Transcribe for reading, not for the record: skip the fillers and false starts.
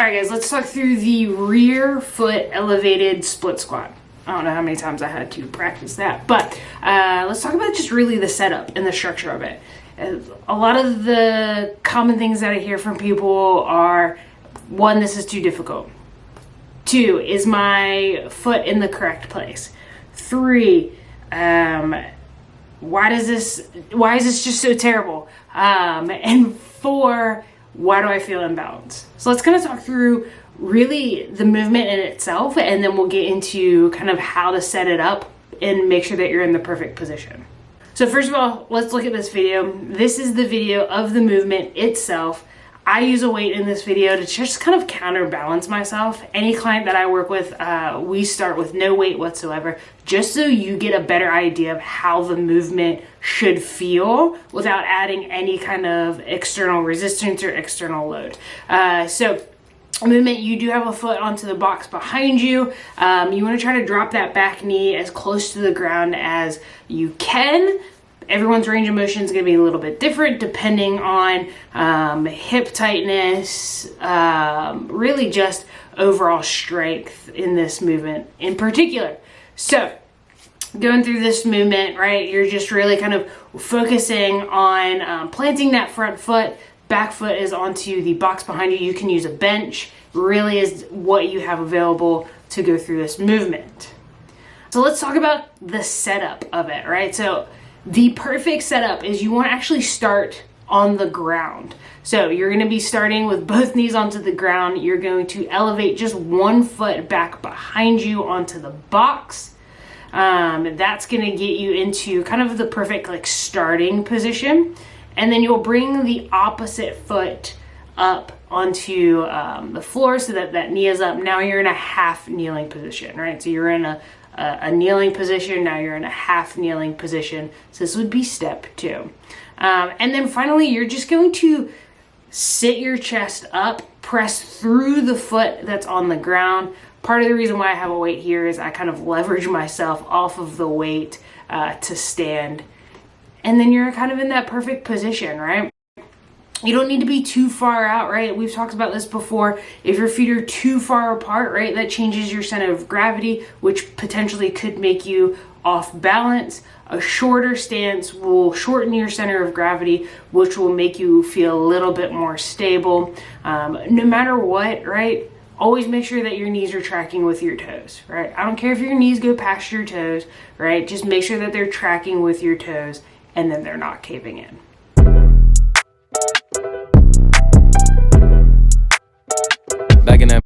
Alright guys, let's talk through the rear foot elevated split squat. I don't know how many times I had to practice that, but let's talk about just really the setup and the structure of it. A lot of the common things that I hear from people are, 1, this is too difficult. 2, is my foot in the correct place? 3, why is this just so terrible? And 4, why do I feel imbalanced? So let's kind of talk through really the movement in itself, and then we'll get into kind of how to set it up and make sure that you're in the perfect position. So first of all, let's look at this video. This is the video of the movement itself. I use a weight in this video to just kind of counterbalance myself. Any client that I work with, we start with no weight whatsoever, just so you get a better idea of how the movement should feel without adding any kind of external resistance or external load. So movement, you do have a foot onto the box behind you. You want to try to drop that back knee as close to the ground as you can. Everyone's range of motion is going to be a little bit different depending on hip tightness, really just overall strength in this movement in particular. So going through this movement, right, you're just really kind of focusing on planting that front foot. Back foot is onto the box behind you. You can use a bench. Really is what you have available to go through this movement. So let's talk about the setup of it, right? So the perfect setup is you want to actually start on the ground. So you're going to be starting with both knees onto the ground. You're going to elevate just one foot back behind you onto the box. That's going to get you into kind of the perfect like starting position. And then you'll bring the opposite foot up onto the floor so that that knee is up. Now you're in a half kneeling position, right? So you're in a kneeling position. Now you're in a half kneeling position. So this would be step 2. And then finally, you're just going to sit your chest up, press through the foot that's on the ground. Part of the reason why I have a weight here is I kind of leverage myself off of the weight to stand. And then you're kind of in that perfect position, right? You don't need to be too far out, right? We've talked about this before. If your feet are too far apart, right, that changes your center of gravity, which potentially could make you off balance. A shorter stance will shorten your center of gravity, which will make you feel a little bit more stable. No matter what, right? Always make sure that your knees are tracking with your toes, right? I don't care if your knees go past your toes, right? Just make sure that they're tracking with your toes and then they're not caving in. Back in that